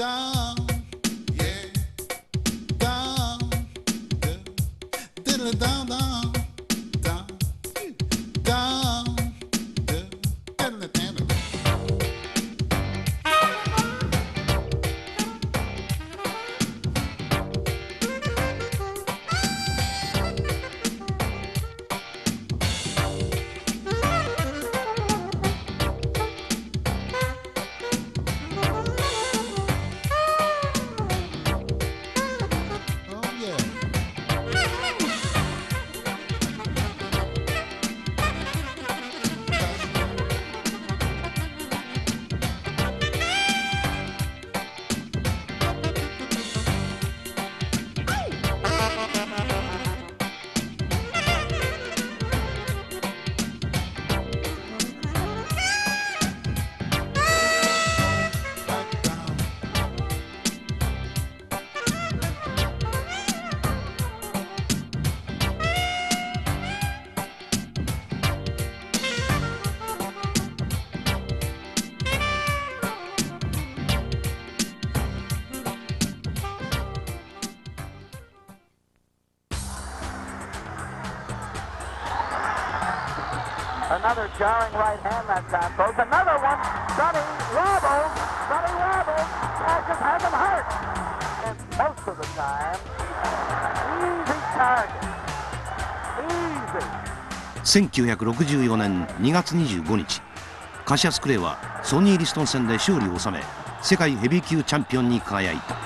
down, yeah, down, diddly down, down, down, down, diddly down. Another jarring right hand that time, folks. Another one. Sonny wobbles. Sonny wobbles. That just has him hurt. And most of the time, easy target. Easy. 1964年2月25日、カシアス・クレイはソニー・リストン戦で勝利を収め、世界ヘビー級チャンピオンに輝いた。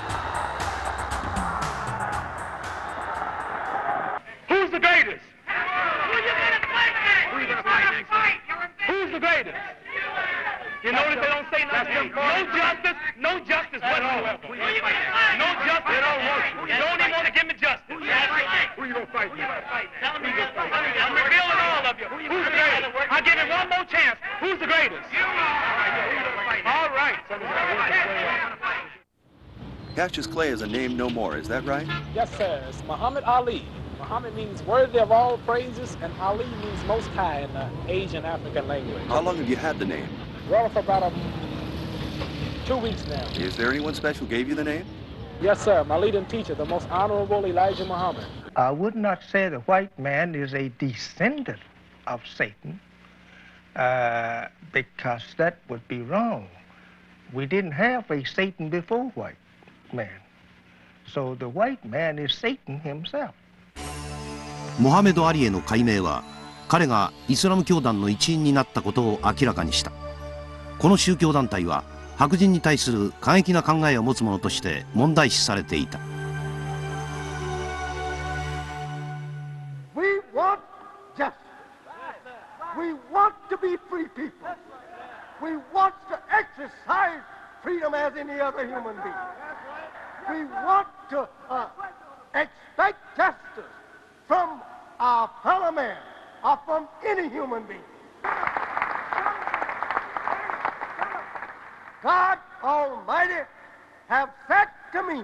Cassius Clay is a name no more, is that right? Yes, sir. It's Muhammad Ali. Muhammad means worthy of all praises, and Ali means most high in the Asian African language. How long have you had the name? Well, for about 2 weeks now. Is there anyone special who gave you the name? Yes, sir. My leading teacher, the most honorable Elijah Muhammad. I would not say the white man is a descendant of Satan, because that would be wrong. We didn't have a Satan before white man. So the white man is Satan himself. モハメド・アリへの改名は、彼がイスラム教団の一員になったことを明らかにした。この宗教団体は白人に対する過激な考えを持つ者として問題視されていた。We want justice. We want to be free people. We want to exercise freedom as any other human being. We want to expect justice from our fellow man or from any human being. God Almighty have said to me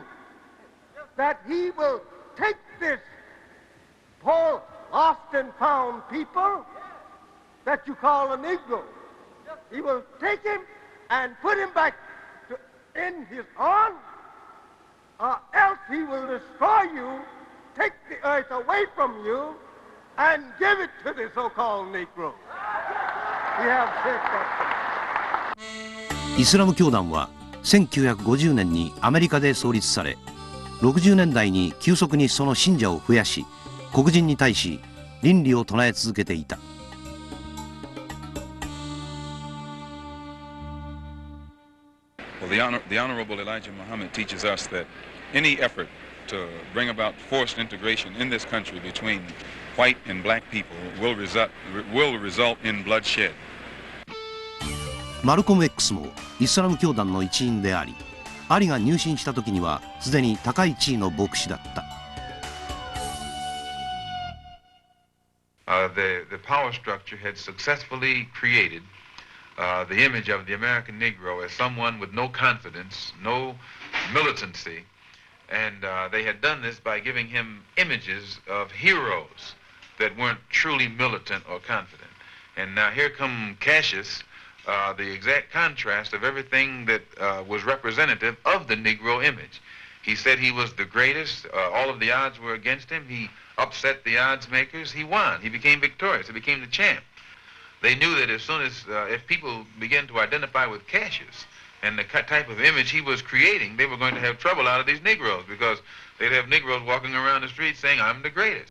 that He will take this poor, lost and found people that you call a Negro. He will take him and put him back in His arms, or else He will destroy you, take the earth away from you, and give it to the so-called Negro. We have said that. イスラム教団は1950年にアメリカで創立され、60年代に急速にその信者を増やし、黒人に対し倫理を唱え続けていた。Well, the Honorable Elijah Muhammad teaches us that any effort to bring about forced integration in this country between white and black people will result in bloodshed. マルコム X もイスラム教団の一員であり、アリが入信した時にはすでに高い地位の牧師だった。The power structure had successfully created the image of the American Negro as someone with no confidence, no militancy, and they had done this by giving him images of heroes that weren't truly militant or confident. And now here come Cassius the exact contrast of everything that was representative of the Negro image. He said he was the greatest. All of the odds were against him. He upset the odds makers. He won. He became victorious. He became the champ. They knew that as soon as, if people began to identify with Cassius and the type of image he was creating, they were going to have trouble out of these Negroes, because they'd have Negroes walking around the street saying, I'm the greatest.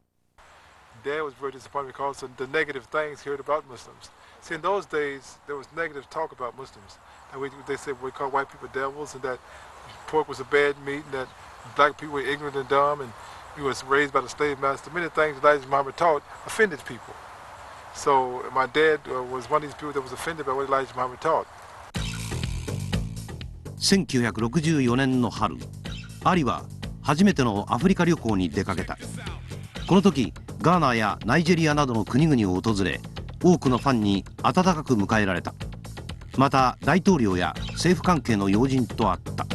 Dad was very disappointed because of the negative things he heard about Muslims. See, in those days, there was negative talk about Muslims. And they said we call white people devils, and that pork was a bad meat, and that black people were ignorant and dumb, and he was raised by the slave master. Many things Elijah Muhammad taught offended people. So my dad was one of these people that was offended by what Elijah Muhammad taught. 1964年の春、アリは初めてのアフリカ旅行に出かけた。この時、ガーナやナイジェリアなどの国々を訪れ、多くのファンに温かく迎えられた。また大統領や政府関係の要人と会った。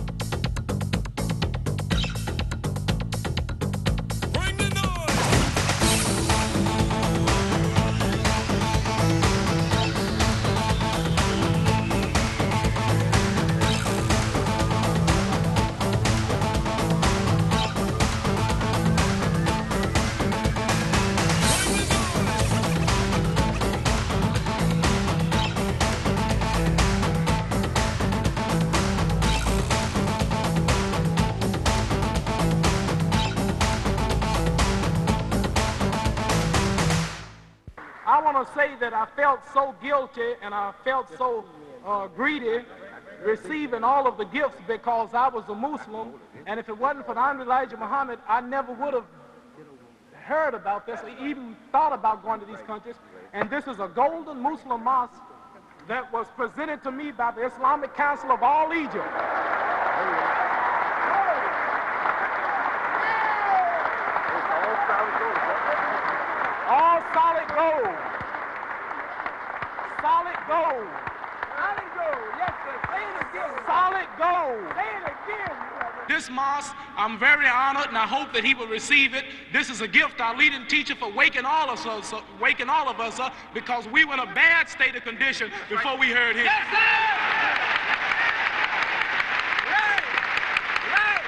I want to say that I felt so guilty and I felt so greedy receiving all of the gifts because I was a Muslim, and if it wasn't for the Honorable Elijah Muhammad, I never would have heard about this or even thought about going to these countries. And this is a golden Muslim mosque that was presented to me by the Islamic Council of all Egypt. All solid gold. Solid gold. Solid gold. Yes, sir. Say it again. Solid gold. Say it again. This mosque, I'm very honored, and I hope that he will receive it. This is a gift, our leading teacher, for waking all of us up, because we were in a bad state of condition before we heard him. Yes, sir! Right.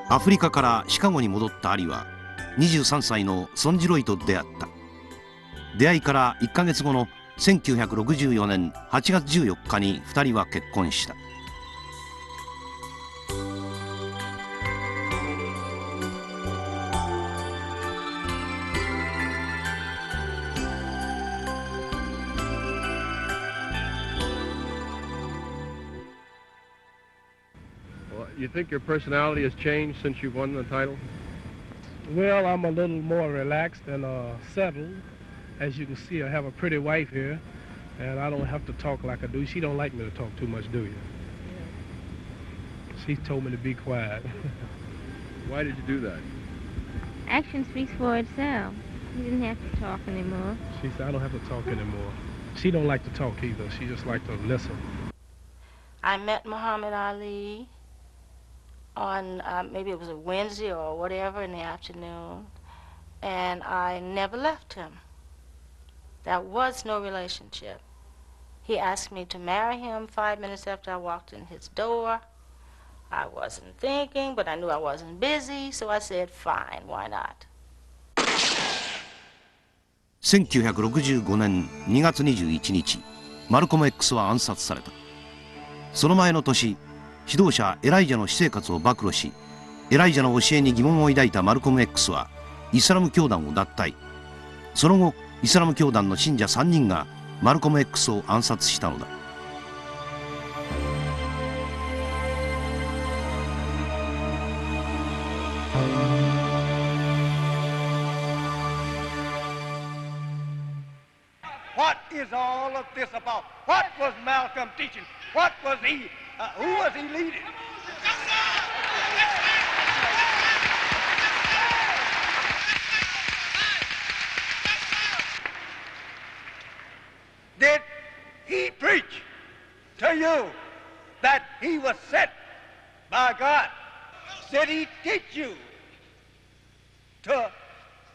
アフリカからシカゴに戻ったアリは23歳のソンジロイと出会った。出会いから1ヶ月後の1964年8月14日に2人は結婚した。You think your personality has changed since you've won the title? Well, I'm a little more relaxed and settled. As you can see, I have a pretty wife here, and I don't have to talk like I do. She don't like me to talk too much, do you? She told me to be quiet. Why did you do that? Action speaks for itself. You didn't have to talk anymore. She said, I don't have to talk anymore. She don't like to talk either. She just like to listen. I met Muhammad Ali on maybe it was a Wednesday or whatever in the afternoon, and I never left him. There was no relationship. He asked me to marry him 5 minutes after I walked in his door. I wasn't thinking, but I knew I wasn't busy, so I said, fine, why not? 1965年2月21日、マルコム X は暗殺された。その前の年、指導者エライジャの私生活を暴露し、エライジャの教えに疑問を抱いたマルコム X はイスラム教団を脱退。その後、イスラム教団の信者3人がマルコム X を暗殺したのだ。What is all of this about? What was Malcolm teaching? What was he? Who was he leading? Did he preach to you that he was sent by God? Did he teach you to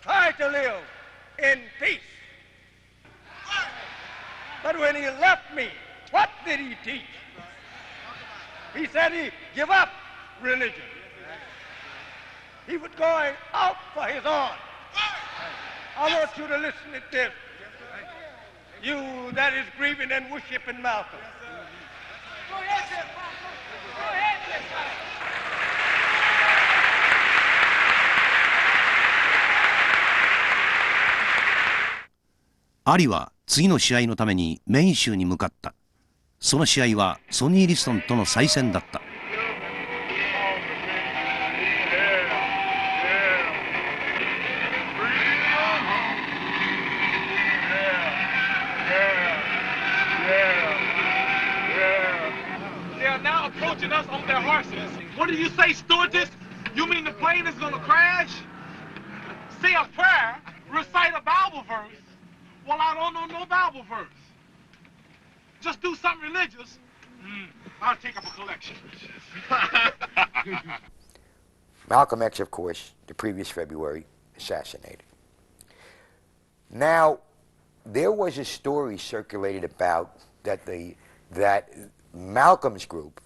try to live in peace But when he left me, what did he teach? He said he give up religion. He was going out for his own. I want you to listen to this. You that is grieving and worshiping Malcolm. Go ahead, sir. Go ahead, sir. アリは次の試合のためにメイン州に向かった。その試合はソニー・リストンとの再戦だった。Approaching us on their horses. What do you say, stewardess? You mean the plane is gonna crash? Say a prayer, recite a Bible verse. Well, I don't know no Bible verse. Just do something religious. I'll take up a collection. Malcolm X, of course, the previous February, assassinated. Now, there was a story circulated about that Malcolm's group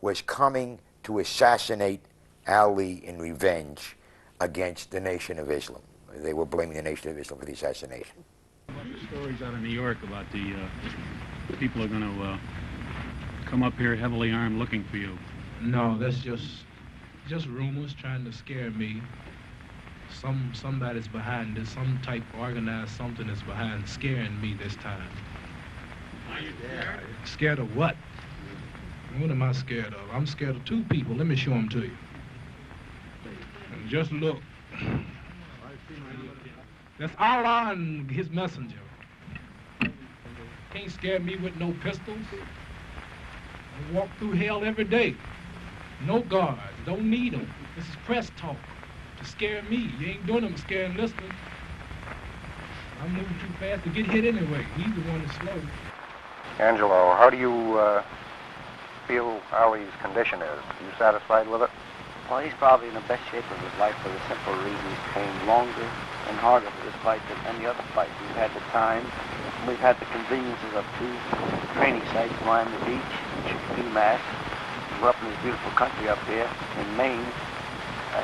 was coming to assassinate Ali in revenge against the Nation of Islam. They were blaming the Nation of Islam for the assassination. Stories out of New York about the people are going to come up here heavily armed looking for you. No, that's just rumors trying to scare me. Somebody's behind this, some type organized something is behind scaring me this time. Are you scared? Scared of what? What am I scared of? I'm scared of two people. Let me show them to you. And just look. That's Allah and his messenger. Can't scare me with no pistols. I walk through hell every day. No guards, don't need them. This is press talk to scare me. You ain't doing them scaring listeners. I'm moving too fast to get hit anyway. He's the one that's slow. Angelo, how do you feel Ali's condition is? Are you satisfied with it? Well, he's probably in the best shape of his life for the simple reason he's trained longer and harder for this fight than any other fight. We've had the time, we've had the conveniences of two training sites, Miami Beach and Chicopee, Mass. We're up in this beautiful country up here in Maine.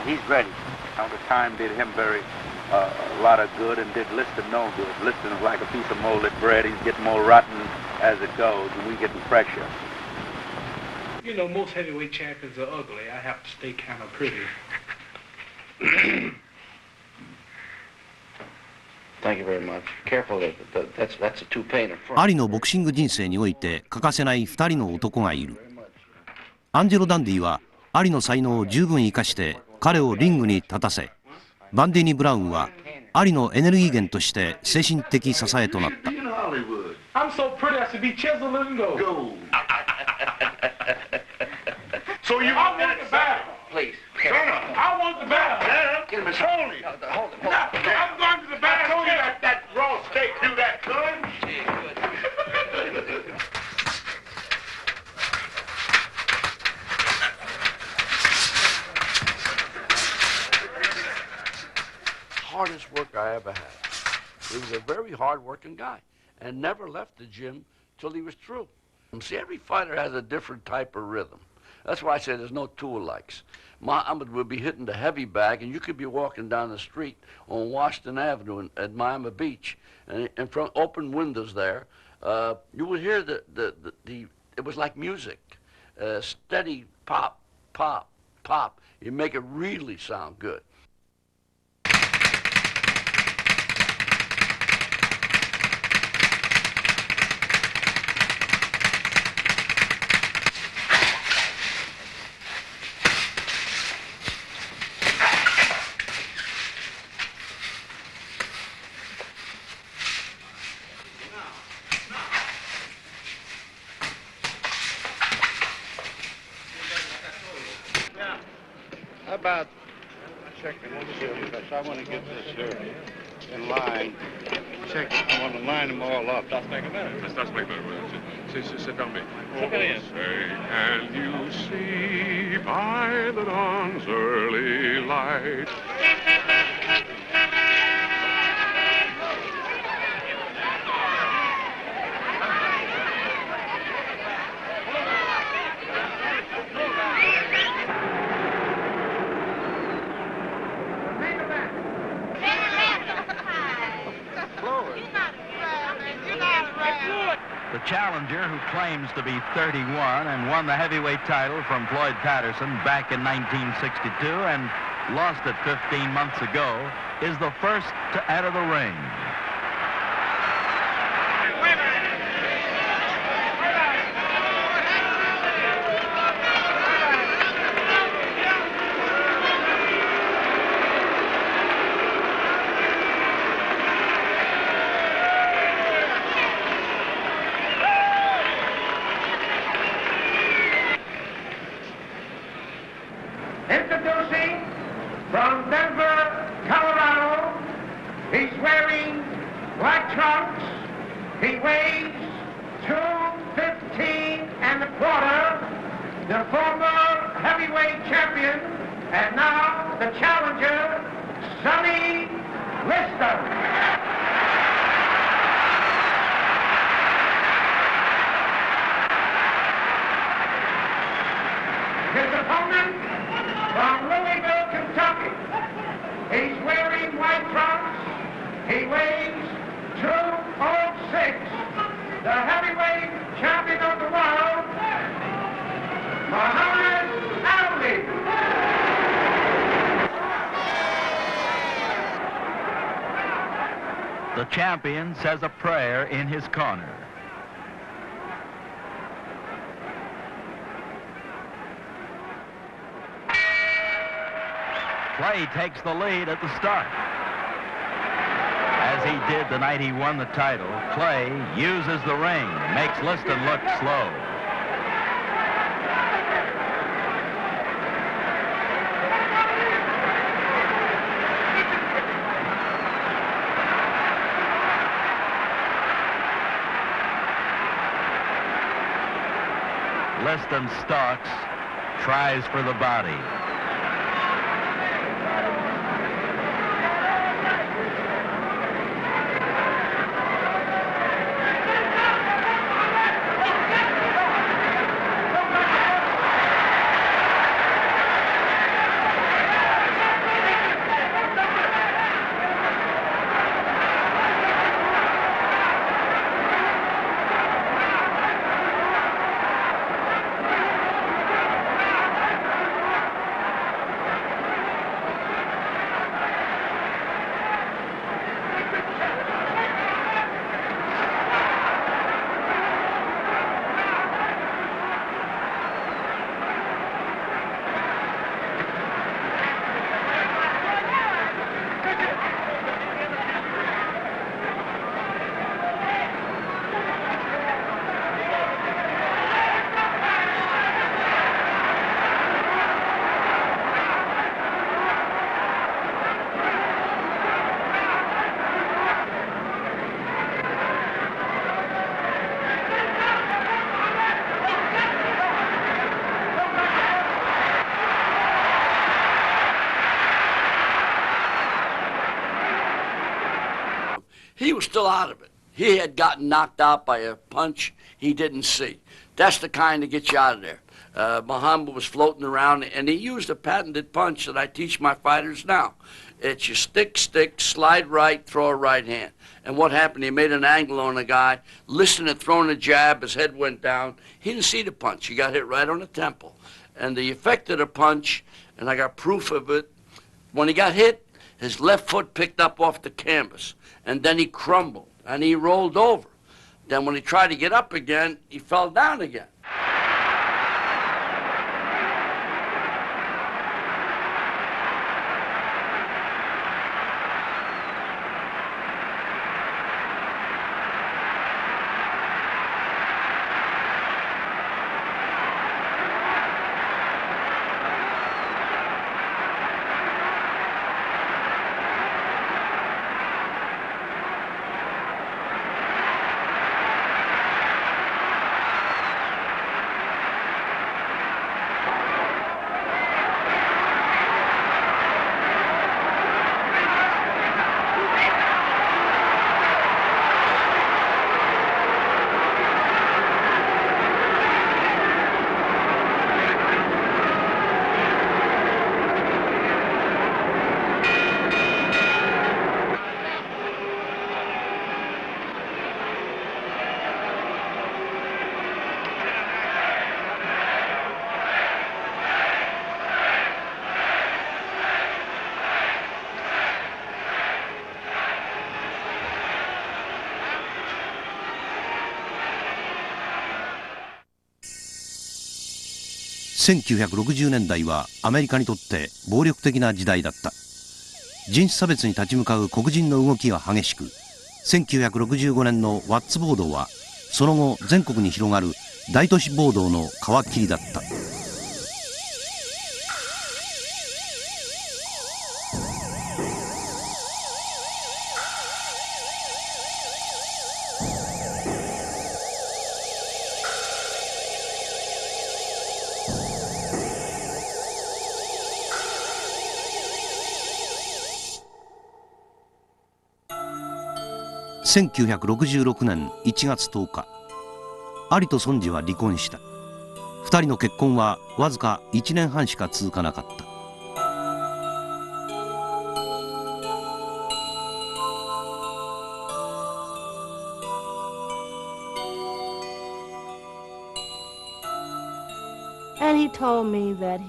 He's ready. Now, the time did him a lot of good and did Liston no good. Liston is like a piece of molded bread. He's getting more rotten as it goes, and we getting fresher. You know, most heavyweight champions are ugly. I have to stay kind of pretty. Thank you very much. Careful, that's a toupee in front. アリのボクシング人生において欠かせない2人の男がいる。アンジェロ・ダンディはアリの才能を十分生かして彼をリングに立たせ、バンディーニ・ブラウンはアリのエネルギー源として精神的支えとなった。I'm so pretty I should be chiseled and gold. So you I want the battle. Please. I want the battle. Get him a Tony. Hold it. I'm going to the battle. I told you that raw steak do that good. Hardest work I ever had. He was a very hard-working guy and never left the gym till he was through. See, every fighter has a different type of rhythm. That's why I say there's no two alikes. Muhammad would be hitting the heavy bag, and you could be walking down the street on Washington Avenue at Miami Beach, and in front open windows there, you would hear it was like music, steady pop, pop, pop. You make it really sound good. How about checking this? I want to get this here in line. Check it. I want to line them all up. That's making better. That's making better. Sit down, mate. Say, can you see by the dawn's early light? challenger who claims to be 31 and won the heavyweight title from Floyd Patterson back in 1962 and lost it 15 months ago, is the first to enter the ring. Introducing from Denver, Colorado, he's wearing black trunks. He weighs 215 and a quarter, the former heavyweight champion, and now the challenger, Sonny Liston. His opponent from Louisville, Kentucky. He's wearing white trunks. He weighs 206. The heavyweight champion of the world, Muhammad Ali. The champion says a prayer in his corner. Clay takes the lead at the start. As he did the night he won the title, Clay uses the ring, makes Liston look slow. Liston stalks, tries for the body. He was still out of it. He had gotten knocked out by a punch he didn't see. That's the kind that gets you out of there. Muhammad was floating around, and he used a patented punch that I teach my fighters now. It's you stick, slide right, throw a right hand. And what happened, he made an angle on the guy. Liston had thrown a jab, his head went down. He didn't see the punch. He got hit right on the temple. And the effect of the punch, and I got proof of it, when he got hit, his left foot picked up off the canvas. And then he crumbled, and he rolled over. Then when he tried to get up again, he fell down again. 1960年代はアメリカにとって暴力的な時代だった。人種差別に立ち向かう黒人の動きが激しく、1965年のワッツ暴動はその後全国に広がる大都市暴動の皮切りだった。1966年1月10日、アリとソンジは離婚した。2人の結婚はわずか1年半しか続かなかった。And he told me that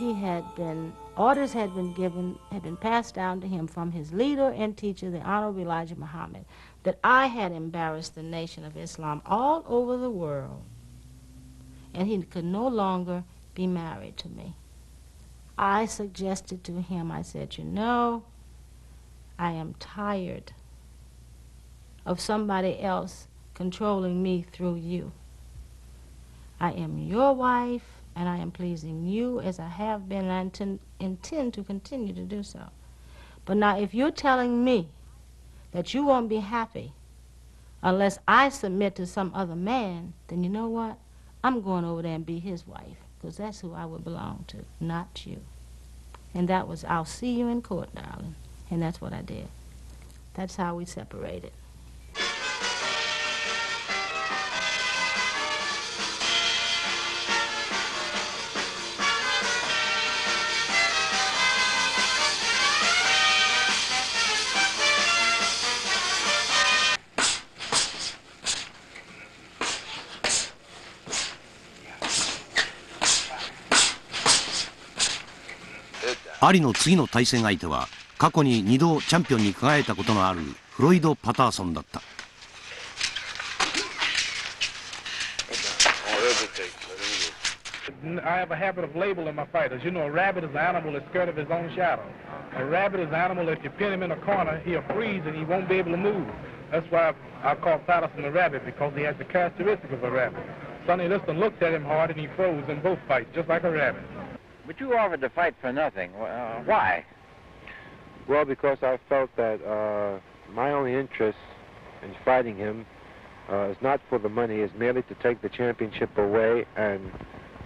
orders had been passed down to him from his leader and teacher, the Honorable Elijah Muhammad, that I had embarrassed the Nation of Islam all over the world, and he could no longer be married to me. I suggested to him, I said, you know, I am tired of somebody else controlling me through you. I am your wife, and I am pleasing you as I have been, and I intend to continue to do so. But now, if you're telling me that you won't be happy unless I submit to some other man, then you know what? I'm going over there and be his wife, because that's who I would belong to, not you. And that was, I'll see you in court, darling. And that's what I did. That's how we separated.アリの次の対戦相手は過去に2度チャンピオンに輝いたことのあるフロイド・パターソンだった。I have a habit of labeling my fighters. You know, a rabbit is an animal that's scared of his own shadow. A rabbit is an animal, if you pin him in a corner, he'll freeze and he won't be able to move. That's why I call Patterson a rabbit, because he has the characteristic of a rabbit. Sonny Liston looked at him hard and he froze in both fights, just like a rabbit. But you offered to fight for nothing. Why? Well, because I felt that my only interest in fighting him is not for the money, is merely to take the championship away and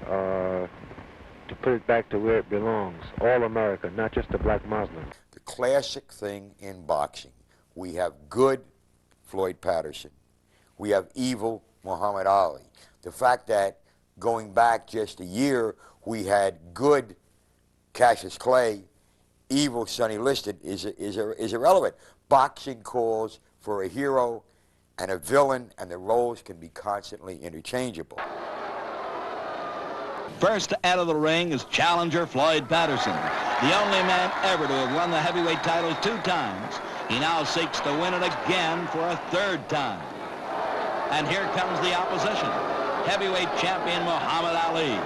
to put it back to where it belongs, all America, not just the black Muslim. The classic thing in boxing, we have good Floyd Patterson, we have evil Muhammad Ali. The fact that going back just a year, we had good Cassius Clay, evil Sonny Liston is irrelevant. Boxing calls for a hero and a villain, and the roles can be constantly interchangeable. First to enter the ring is challenger Floyd Patterson, the only man ever to have won the heavyweight title 2 times. He now seeks to win it again for a 3rd time. And here comes the opposition, heavyweight champion Muhammad Ali.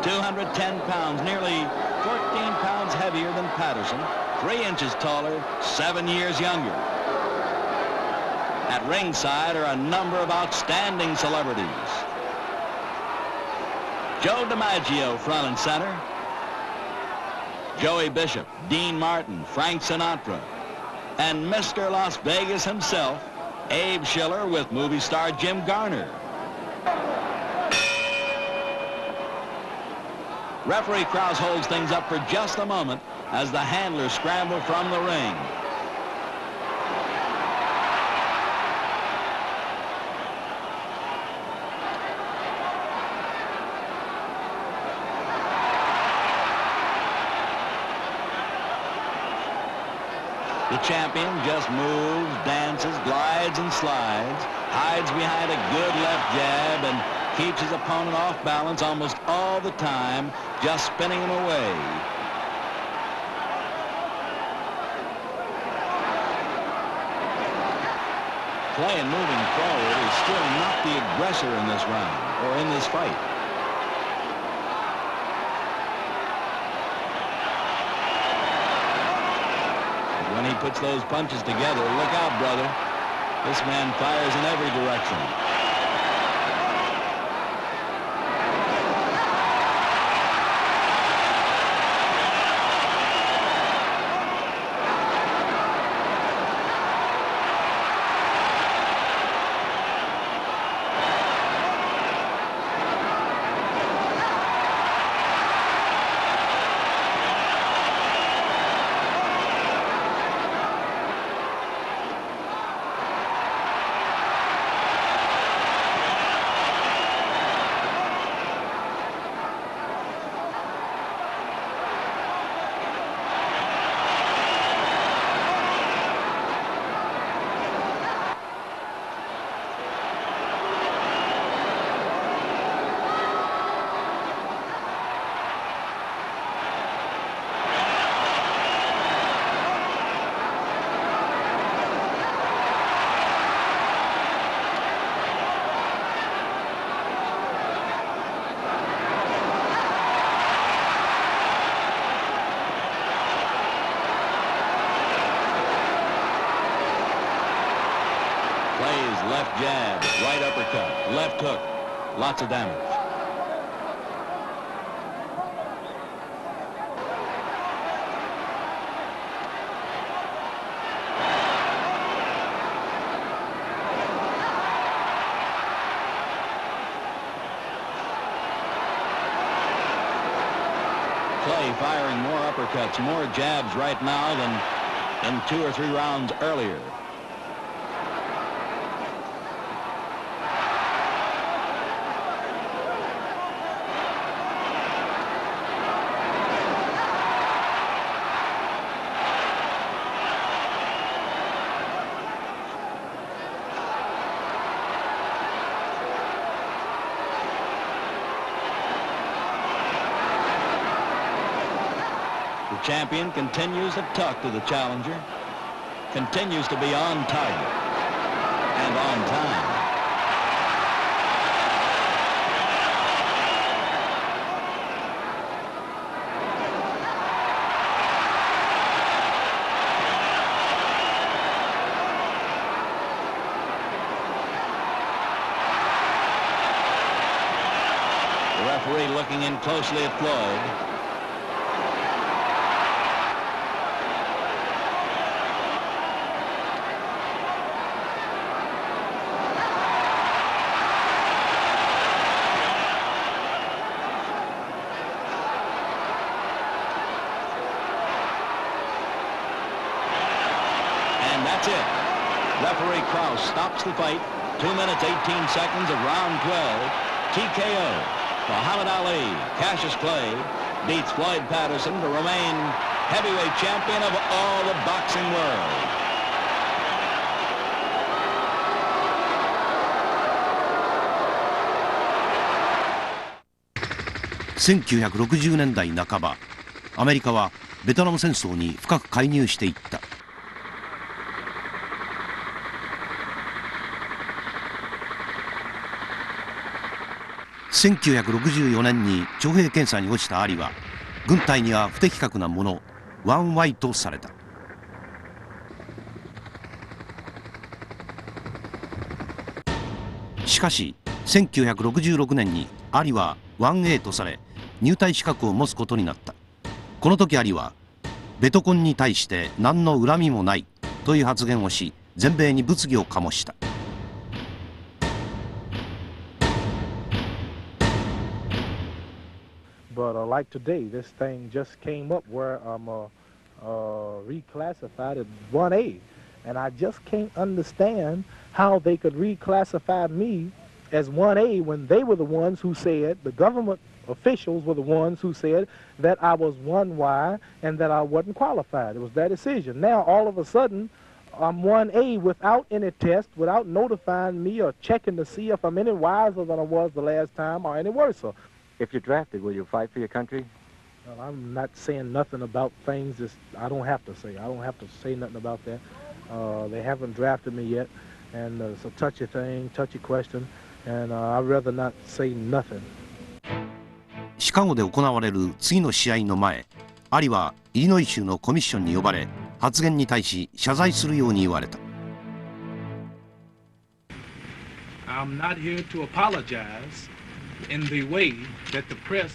210 pounds, nearly 14 pounds heavier than Patterson, 3 inches taller, 7 years younger. At ringside are a number of outstanding celebrities. Joe DiMaggio front and center, Joey Bishop, Dean Martin, Frank Sinatra, and Mr. Las Vegas himself, Abe Schiller, with movie star Jim Garner. Referee Krause holds things up for just a moment as the handlers scramble from the ring. The champion just moves, dances, glides, and slides, hides behind a good left jab, and keeps his opponent off balance almost all the time, just spinning him away. Clay, in moving forward, is still not the aggressor in this round, or in this fight. puts those punches together. Look out, brother. This man fires in every direction. Left jab, right uppercut, left hook, lots of damage. Clay firing more uppercuts, more jabs right now than in 2 or 3 rounds earlier. The champion continues to talk to the challenger, continues to be on target and on time. The referee looking in closely at Floyd. That's it. Referee Krause stops the fight. 2 minutes, 18 seconds of round 12. TKO. Muhammad Ali, Cassius Clay, beats Floyd Patterson to remain heavyweight champion of all the boxing world.1960年代半ば、アメリカはベトナム戦争に深く介入していった。1964年に徴兵検査に落ちたアリは軍隊には不適格なものワンワイとされた。しかし1966年にアリは 1A とされ入隊資格を持つことになった。この時アリはベトコンに対して何の恨みもないという発言をし全米に物議を醸した。But like today, this thing just came up where I'm reclassified as 1A. And I just can't understand how they could reclassify me as 1A when they were the ones who said, the government officials were the ones who said that I was 1Y and that I wasn't qualified. It was their decision. Now, all of a sudden, I'm 1A without any test, without notifying me or checking to see if I'm any wiser than I was the last time or any worse. If you're drafted, will you fight for your country? Well, I'm not saying nothing about things that I don't have to say. I don't have to say nothing about that. They haven't drafted me yet, and it's a touchy thing, touchy question, and I'd rather not say nothing. シカゴで行われる次の試合の前、アリはイリノイ州のコミッションに呼ばれ、発言に対し謝罪するように言われた。I'm not here to apologize in the way that the press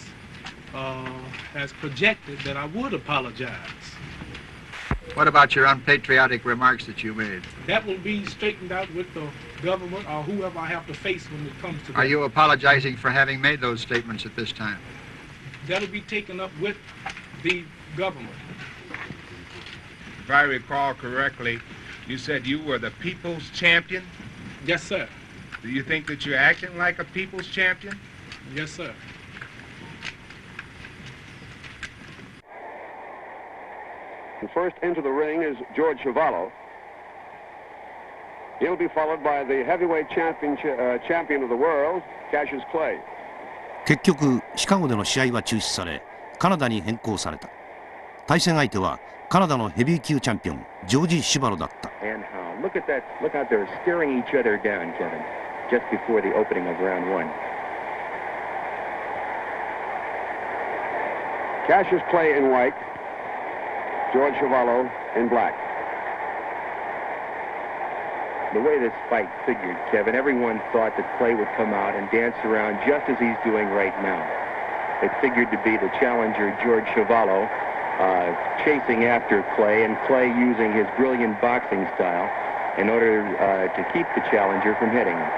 has projected that I would apologize. What about your unpatriotic remarks that you made? That will be straightened out with the government or whoever I have to face when it comes to that. Are you apologizing for having made those statements at this time? That'll be taken up with the government. If I recall correctly, you said you were the people's champion? Yes, sir. Do you think that you're acting like a people's champion? Yes, sir. The first into the ring is George Chuvalo. He'll be followed by the heavyweight champion of the world, Cassius Clay. 結局シカゴでの試合は中止され、カナダに変更された。対戦相手はカナダのヘビー級チャンピオンジョージ・シュバロだった。 Look at that. Look out there, staring each other down, Kevin, just before the opening of round one. Cassius Clay in white, George Chuvalo in black. The way this fight figured, Kevin, everyone thought that Clay would come out and dance around just as he's doing right now. It figured to be the challenger, George Chuvalo, chasing after Clay, and Clay using his brilliant boxing style in order to keep the challenger from hitting him.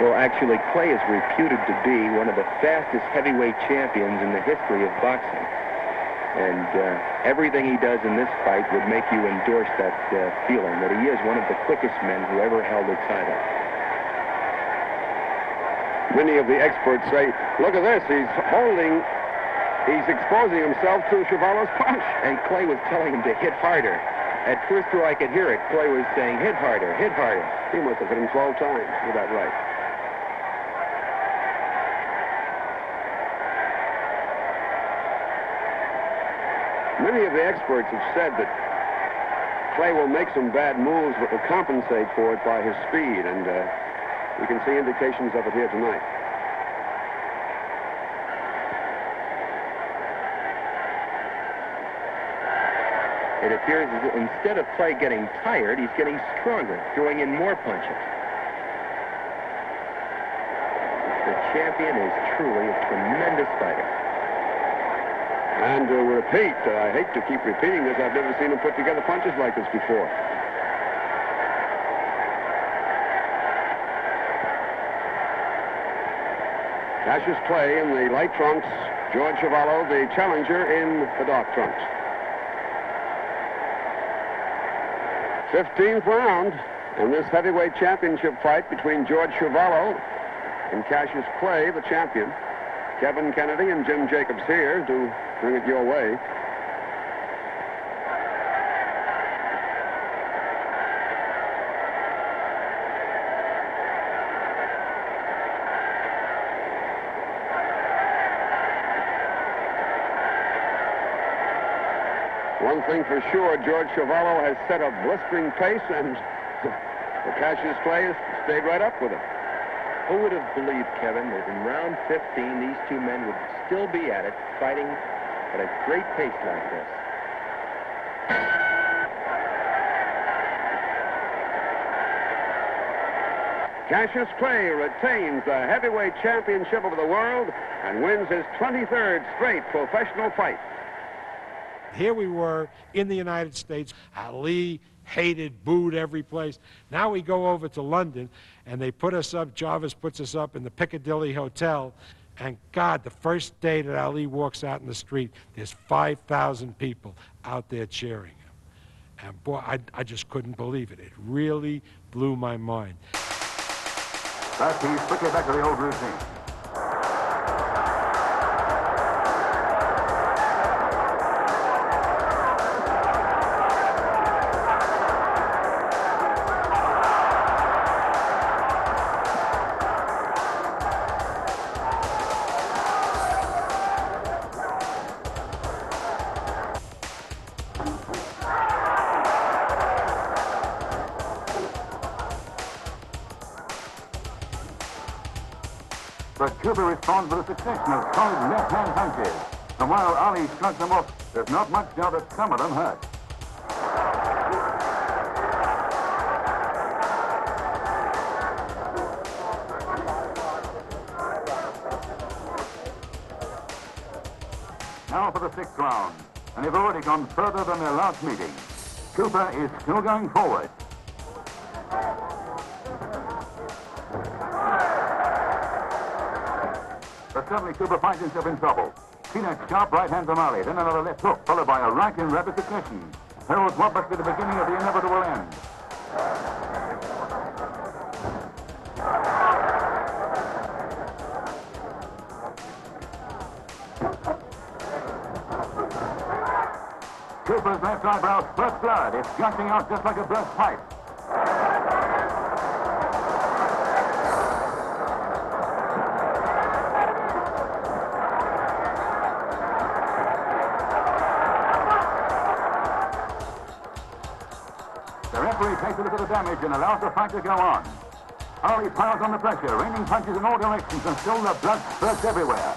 Well, actually, Clay is reputed to be one of the fastest heavyweight champions in the history of boxing. And everything he does in this fight would make you endorse that feeling, that he is one of the quickest men who ever held a title. Many of the experts say, look at this, he's exposing himself to Chuvalo's punch. And Clay was telling him to hit harder. At first throw, I could hear it. Clay was saying, hit harder, hit harder. He must have hit him 12 times with that right. Many of the experts have said that Clay will make some bad moves, but will compensate for it by his speed, and we can see indications of it here tonight. It appears as if instead of Clay getting tired, he's getting stronger, throwing in more punches. The champion is truly a tremendous fighter. And repeat, I hate to keep repeating this, I've never seen him put together punches like this before. Cassius Clay in the light trunks, George Chuvalo, the challenger, in the dark trunks. 15th round in this heavyweight championship fight between George Chuvalo and Cassius Clay, the champion. Kevin Kennedy and Jim Jacobs here to bring it your way. One thing for sure, George Chuvalo has set a blistering pace, and Cassius Clay has stayed right up with it. Who would have believed, Kevin, that in round 15, these two men would still be at it, fighting at a great pace like this? Cassius Clay retains the heavyweight championship of the world and wins his 23rd straight professional fight. Here we were in the United States. Ali hated, booed every place. Now we go over to London, and they put us up, Jarvis puts us up in the Piccadilly Hotel, and God, the first day that Ali walks out in the street, there's 5,000 people out there cheering him. And boy, I just couldn't believe it. It really blew my mind. Back, he's quickly back to the old routine. But Cuba responds with a succession of solid left-hand punches. And while Ali shrugs them off, there's not much doubt that some of them hurt. Now for the 6th round, and they've already gone further than their last meeting. Cooper is still going forward. But suddenly Cooper finds himself in trouble. Peanut's sharp right hand from Ali, then another left hook, followed by a right in rapid succession. Heralds what must be the beginning of the inevitable end. Cooper's left eyebrow spurts blood. It's gushing out just like a burst pipe. The referee takes a look at the damage and allows the fight to go on. Ali piles on the pressure, raining punches in all directions, and still the blood spurts everywhere.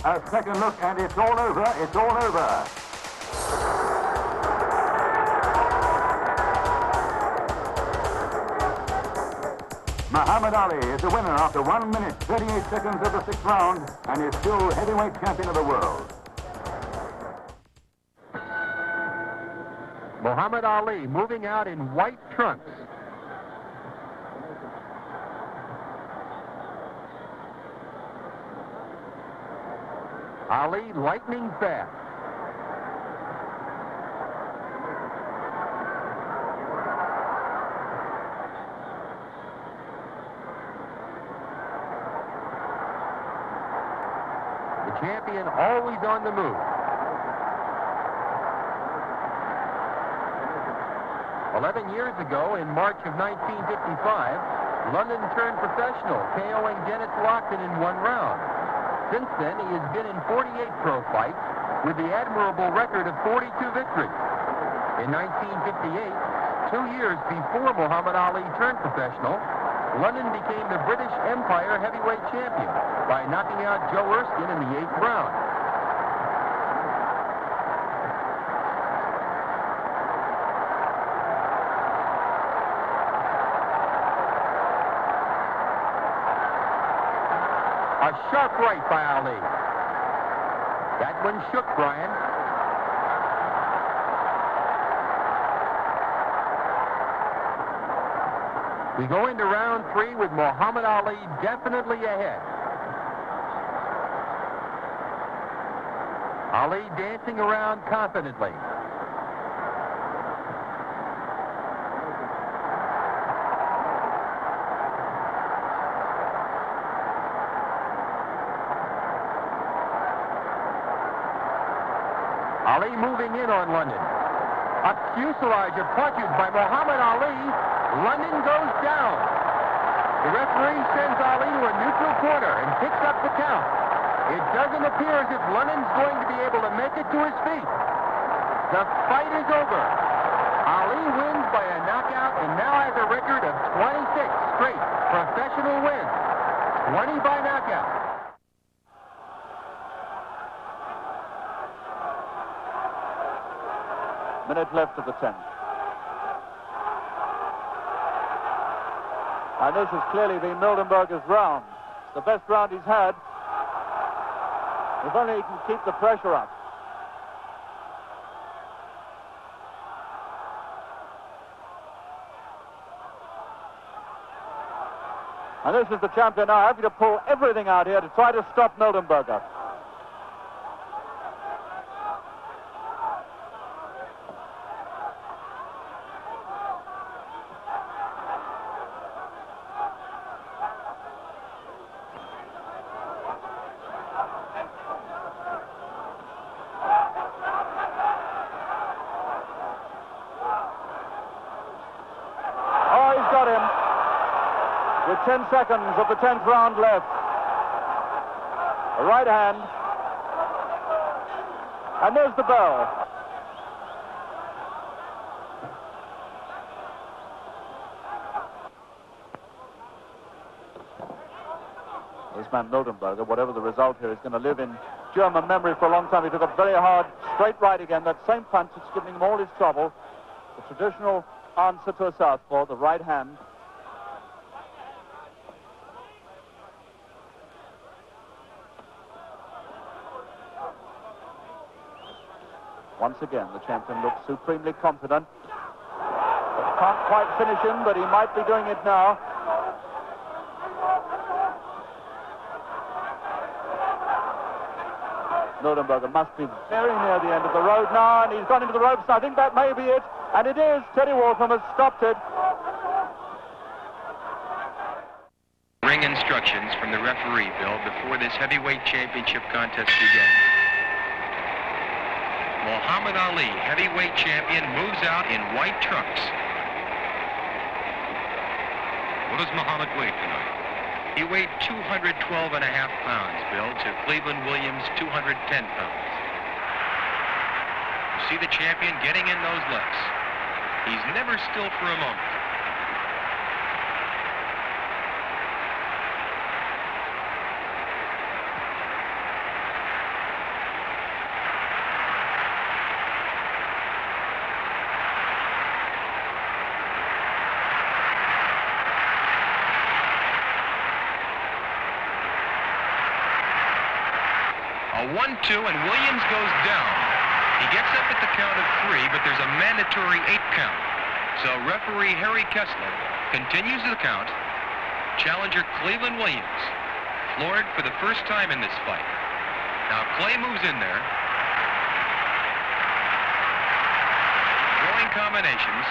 A second look, and it's all over. It's all over. Muhammad Ali is the winner after 1 minute, 38 seconds of the 6th round, and is still heavyweight champion of the world. Muhammad Ali moving out in white trunks. Ali lightning fast. The champion always on the move. 11 years ago, in March of 1955, London turned professional, KOing Dennis Lockton in 1 round. Since then, he has been in 48 pro fights with the admirable record of 42 victories. In 1958, 2 years before Muhammad Ali turned professional, London became the British Empire heavyweight champion by knocking out Joe Erskine in the 8th round. A sharp right by Ali. That one shook Brian. We go into round 3 with Muhammad Ali definitely ahead. Ali dancing around confidently. Ali moving in on London. A fuselage of punches by Muhammad Ali. London goes down. The referee sends Ali to a neutral corner and picks up the count. It doesn't appear as if London's going to be able to make it to his feet. The fight is over. Ali wins by a knockout and now has a record of 26 straight professional wins. 20 by knockout. Minute left of the 10th. And this has clearly been Mildenberger's round. It's the best round he's had. If only he can keep the pressure up. And this is the champion now having to pull everything out here to try to stop Mildenberger. with 10 seconds of the 10th round left. A right hand. And there's the bell. This man Mildenberger, whatever the result here, is going to live in German memory for a long time. He took a very hard straight right again. That same punch that's giving him all his trouble. The traditional answer to a southpaw, the right hand. Once again, the champion looks supremely confident. Can't quite finish him, but he might be doing it now. Mildenberger must be very near the end of the road now, and he's gone into the ropes. I think that may be it, and it is. Teddy Waltham has stopped it. Ring instructions from the referee, Bill, before this heavyweight championship contest begins. Muhammad Ali, heavyweight champion, moves out in white trunks. What does Muhammad weigh tonight? He weighed 212.5 pounds, Bill, to Cleveland Williams' 210 pounds. You see the champion getting in those lefts. He's never still for a moment. A 1-2, and Williams goes down. He gets up at the count of 3, but there's a mandatory 8 count. So referee Harry Kessler continues the count. Challenger Cleveland Williams floored for the first time in this fight. Now Clay moves in there. Throwing combinations.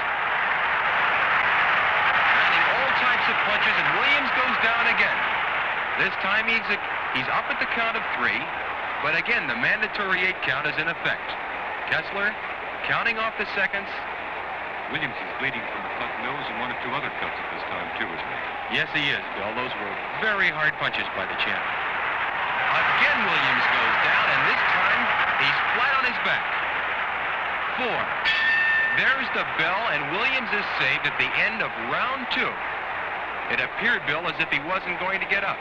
Landing all types of punches, and Williams goes down again. This time he's up at the count of 3. But again, the mandatory 8 count is in effect. Kessler counting off the seconds. Williams is bleeding from a cut nose and 1 or 2 other cuts at this time, too, isn't he? Yes, he is, Bill. Those were very hard punches by the champion. Again, Williams goes down, and this time he's flat on his back. 4. There's the bell, and Williams is saved at the end of round 2. It appeared, Bill, as if he wasn't going to get up.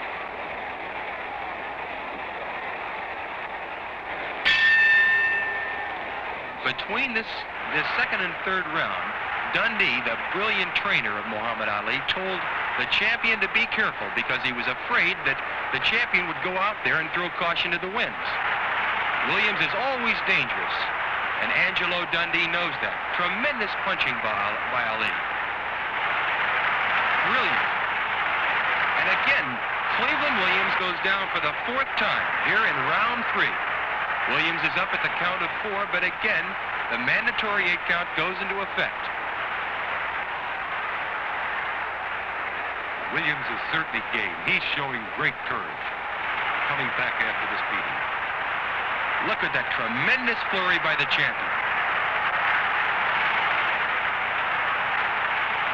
Between this second and third round, Dundee, the brilliant trainer of Muhammad Ali, told the champion to be careful because he was afraid that the champion would go out there and throw caution to the winds. Williams is always dangerous, and Angelo Dundee knows that. Tremendous punching by Ali. Brilliant. And again, Cleveland Williams goes down for the 4th time here in round 3. Williams is up at the count of 4, but again, the mandatory 8 count goes into effect. Williams is certainly game. He's showing great courage, coming back after this beating. Look at that tremendous flurry by the champion.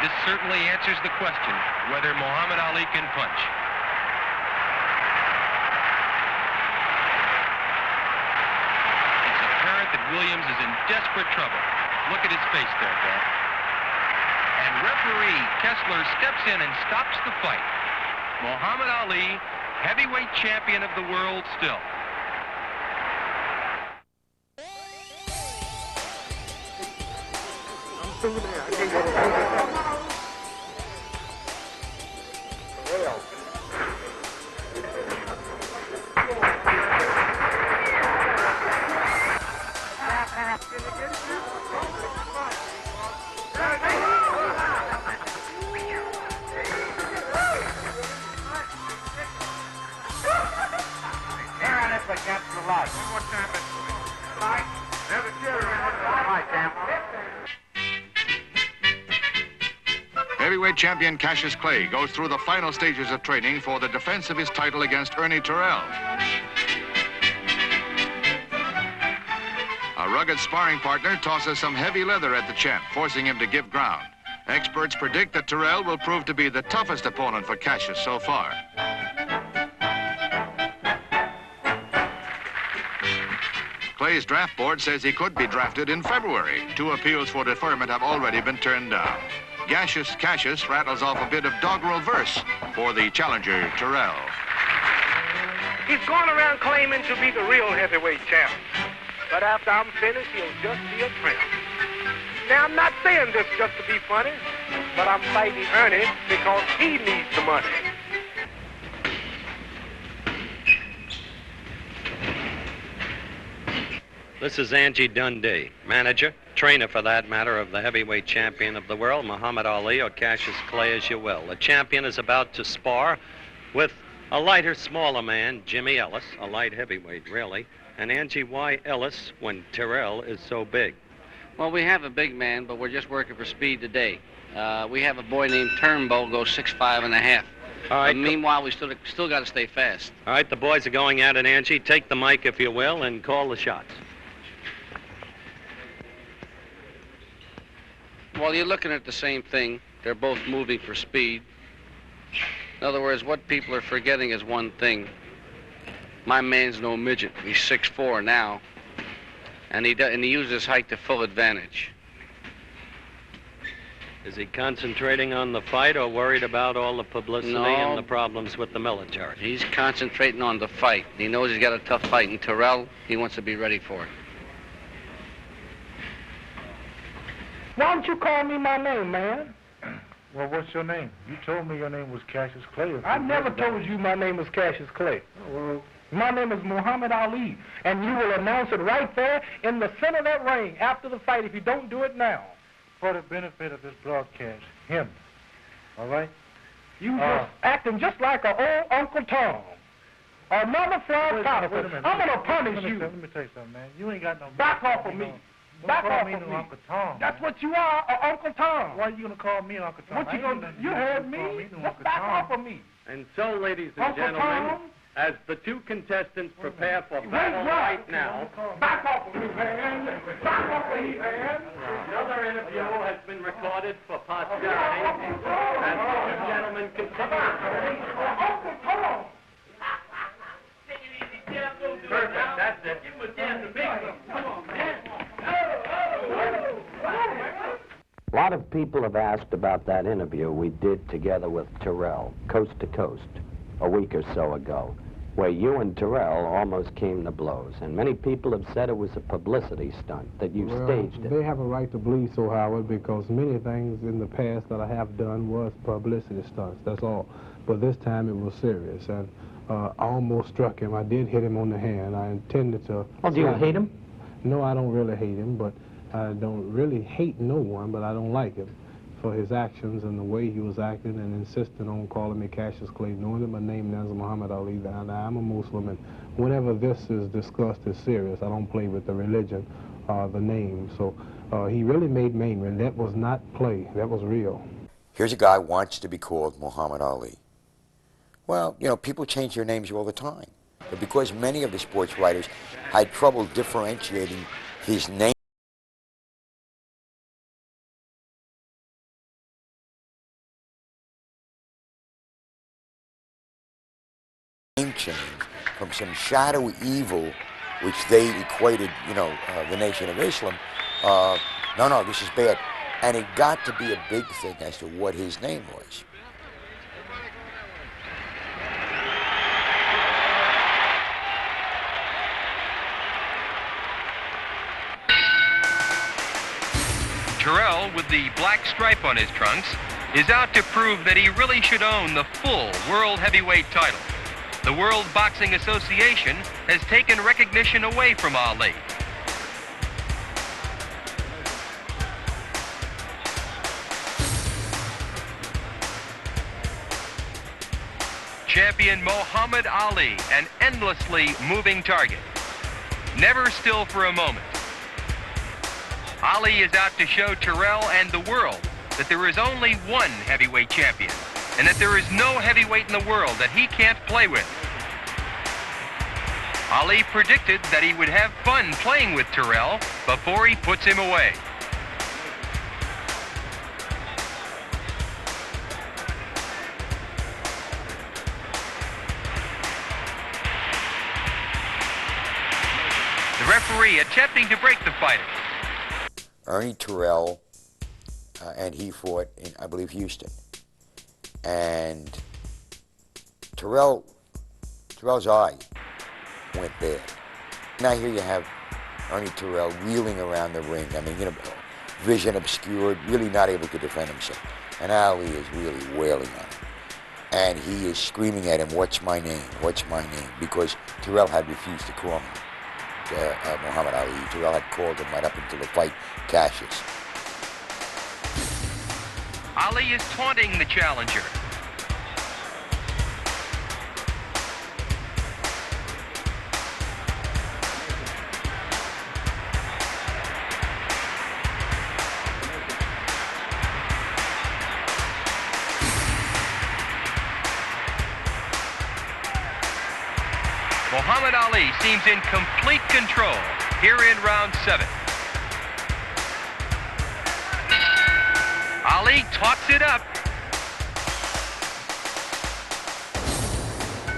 This certainly answers the question whether Muhammad Ali can punch. That Williams is in desperate trouble. Look at his face there, Bill. And referee Kessler steps in and stops the fight. Muhammad Ali, heavyweight champion of the world still. Heavyweight champion Cassius Clay goes through the final stages of training for the defense of his title against Ernie Terrell. A rugged sparring partner tosses some heavy leather at the champ, forcing him to give ground. Experts predict that Terrell will prove to be the toughest opponent for Cassius so far. Clay's draft board says he could be drafted in February. 2 appeals for deferment have already been turned down. Cassius rattles off a bit of doggerel verse for the challenger, Terrell. He's going around claiming to be the real heavyweight champ. But after I'm finished, he'll just be a tramp. Now, I'm not saying this just to be funny, but I'm fighting Ernie because he needs the money. This is Angie Dundee, manager, trainer for that matter, of the heavyweight champion of the world, Muhammad Ali, or Cassius Clay as you will. The champion is about to spar with a lighter, smaller man, Jimmy Ellis, a light heavyweight, really. And Angie, why Ellis when Terrell is so big? Well, we have a big man, but we're just working for speed today. We have a boy named Turnbull, goes 6'5½". All right. Meanwhile, we still got to stay fast. All right, the boys are going at it, Angie. Take the mic, if you will, and call the shots. Well, you're looking at the same thing. They're both moving for speed. In other words, what people are forgetting is one thing. My man's no midget. He's 6'4" now, and he uses his height to full advantage. Is he concentrating on the fight or worried about all the publicity and the problems with the military? He's concentrating on the fight. He knows he's got a tough fight in Terrell. He wants to be ready for it. Why don't you call me my name, man? Well, what's your name? You told me your name was Cassius Clay. I never told you my name was Cassius Clay. Well, my name is Muhammad Ali, and you will announce it right there in the center of that ring after the fight if you don't do it now. For the benefit of this broadcast, him. All right? You just acting just like an old Uncle Tom. Another fraud cop. I'm going to punish you. Let me tell you something, man. You ain't got no... Back off of me. Back off of me. Uncle Tom. That's what you are, Uncle Tom. Why are you going to call me Uncle Tom? What you going to do? You heard me. Just back off of me. And so, ladies and Uncle gentlemen, Tom? as the 2 contestants prepare for battle right now, Back off of me, man. Back off of me, man. another interview has been recorded for posterity, and the 2 gentlemen continue. Uncle Tom. Perfect, that's it. Come on, man. A lot of people have asked about that interview we did together with Terrell, Coast to Coast, a week or so ago, where you and Terrell almost came to blows. And many people have said it was a publicity stunt, that you staged it. They have a right to believe so, Howard, because many things in the past that I have done was publicity stunts, that's all. But this time it was serious, and I almost struck him. I did hit him on the hand. I intended to... Oh, do you hate him? No, I don't really hate him, but I don't really hate no one, but I don't like him for his actions and the way he was acting and insisting on calling me Cassius Clay, knowing that my name now is Muhammad Ali, and I'm a Muslim, and whenever this is discussed as serious, I don't play with the religion, the name. So he really made mainland. That was not play. That was real. Here's a guy who wants to be called Muhammad Ali. Well, you know, people change their names all the time. But because many of the sports writers had trouble differentiating his name change from some shadowy evil which they equated, you know, the Nation of Islam, no, this is bad. And it got to be a big thing as to what his name was. Terrell, with the black stripe on his trunks, is out to prove that he really should own the full World Heavyweight title. The World Boxing Association has taken recognition away from Ali. Champion Muhammad Ali, an endlessly moving target. Never still for a moment. Ali is out to show Terrell and the world that there is only one heavyweight champion, and that there is no heavyweight in the world that he can't play with. Ali predicted that he would have fun playing with Terrell before he puts him away. Referee attempting to break the fighter. Ernie Terrell and he fought in, I believe, Houston. And Terrell's eye went bad. Now here you have Ernie Terrell reeling around the ring. I mean, you know, vision obscured, really not able to defend himself. And Ali is really wailing on him. And he is screaming at him, "What's my name? What's my name?" Because Terrell had refused to call him Muhammad Ali. Terrell had called him right up until the fight, Cassius. Ali is taunting the challenger. Muhammad Ali seems in complete control here in round 7. Ali talks it up.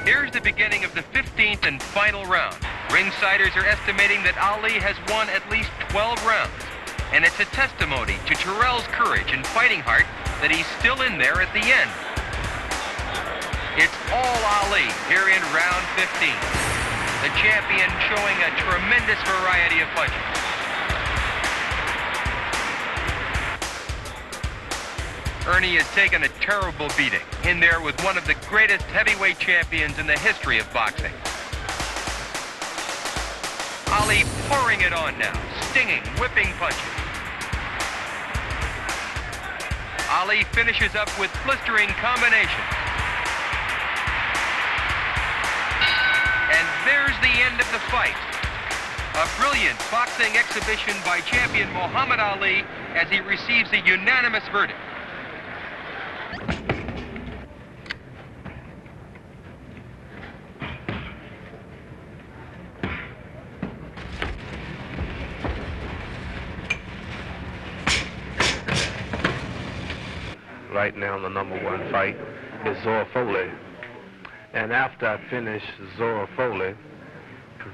Here's the beginning of the 15th and final round. Ringsiders are estimating that Ali has won at least 12 rounds. And it's a testimony to Terrell's courage and fighting heart that he's still in there at the end. It's all Ali here in round 15. The champion showing a tremendous variety of punches. Ernie has taken a terrible beating in there with one of the greatest heavyweight champions in the history of boxing. Ali pouring it on now, stinging, whipping punches. Ali finishes up with blistering combinations. And there's the end of the fight. A brilliant boxing exhibition by champion Muhammad Ali as he receives a unanimous verdict. Right now, the #1 fight is Zora Foley. And after I finish Zora Foley,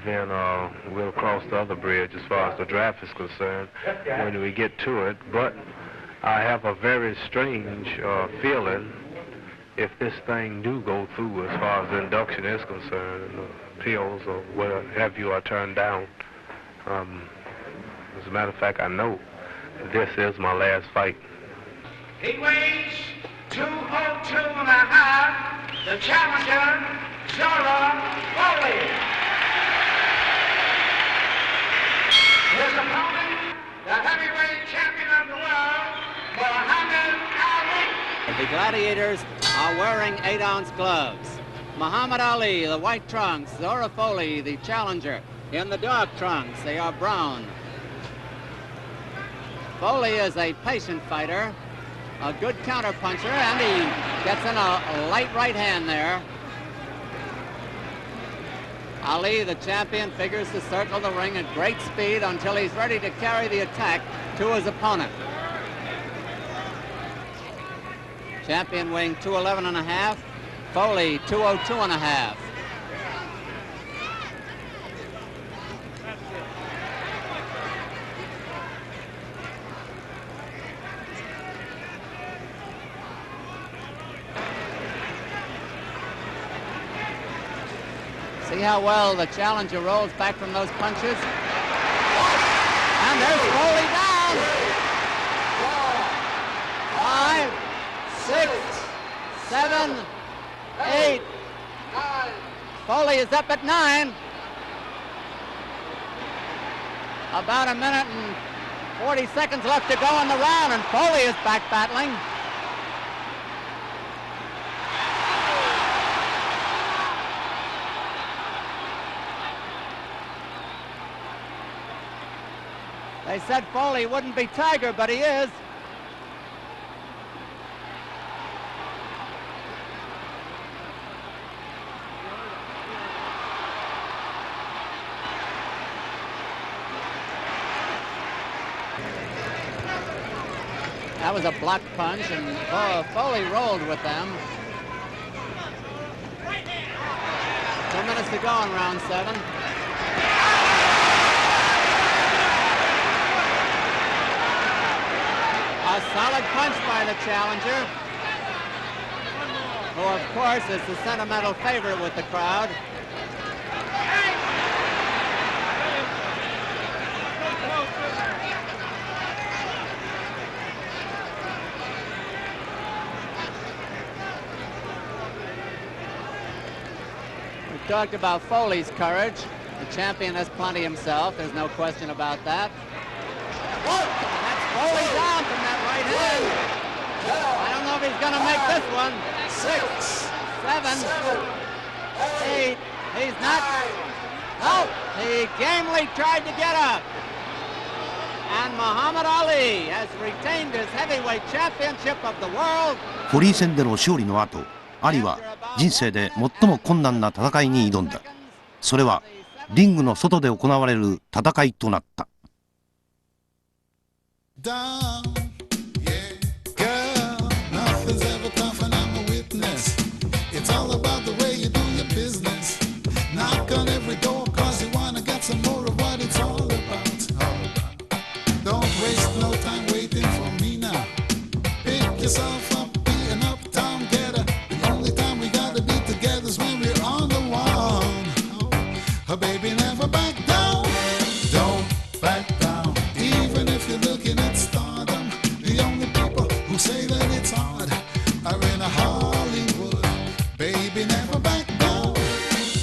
then we'll cross the other bridge as far as the draft is concerned when we get to it. But I have a very strange feeling if this thing do go through as far as the induction is concerned, and the appeals or what have you are turned down. As a matter of fact, I know this is my last fight. He weighs 202.5. The challenger, Zora Foley. His opponent, the heavyweight champion of the world, Muhammad Ali. The gladiators are wearing 8-ounce gloves. Muhammad Ali, the white trunks. Zora Foley, the challenger, in the dark trunks. They are brown. Foley is a patient fighter, a good counterpuncher, and he gets in a light right hand there. Ali, the champion, figures to circle the ring at great speed until he's ready to carry the attack to his opponent. Champion weighing 211.5, Foley 202.5. See how well the challenger rolls back from those punches? And there's Foley down! 5, 6, 7, 8. Foley is up at 9. About a minute and 40 seconds left to go in the round, and Foley is back battling. They said Foley wouldn't be Tiger, but he is. That was a block punch, and Foley rolled with them. 2 minutes to go in round 7. A solid punch by the challenger, who of course is the sentimental favorite with the crowd. We talked about Foley's courage. The champion has plenty himself. There's no question about that. That's Foley down from that right hand. I don't know if he's going to make this one. 6, 7, 8. He's not. No, he gamely tried to get up. And Muhammad Ali has retained his heavyweight championship of the world. フォリー戦での勝利の後、アリは人生で最も困難な戦いに挑んだ。それはリングの外で行われる戦いとなった。Baby, never back down. Don't back down. Even if you're looking at stardom, the only people who say that it's hard are in a Hollywood. Baby, never back down.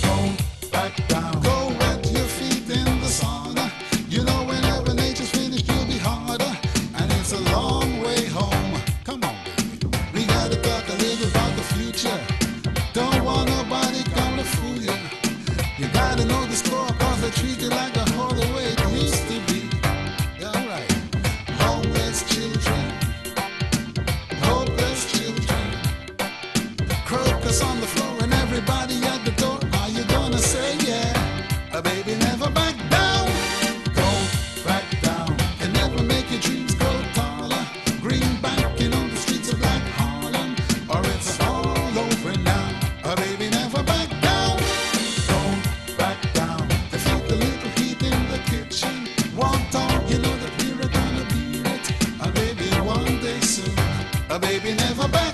Don't back down. Go wet your feet in the sauna. You know whenever nature's finished, you'll be harder. And it's a long way home. Come on, baby. We gotta talk a little about the future. Don't want nobody gonna fool you. You gotta know the score, cause they treat you like a whore the way it used to be. Alright. Homeless children. Hopeless children. Crocus on the floor and everybody at the door. Are you gonna say yeah? Baby, never back down. Don't back down. Can never make your dreams grow taller. Greenbacking on the streets of Black Harlem. Or it's all over now. Baby, never back down. Back down, they feel the little heat in the kitchen. Want on, you know that we're gonna beat it. Baby, one day soon. Baby, never back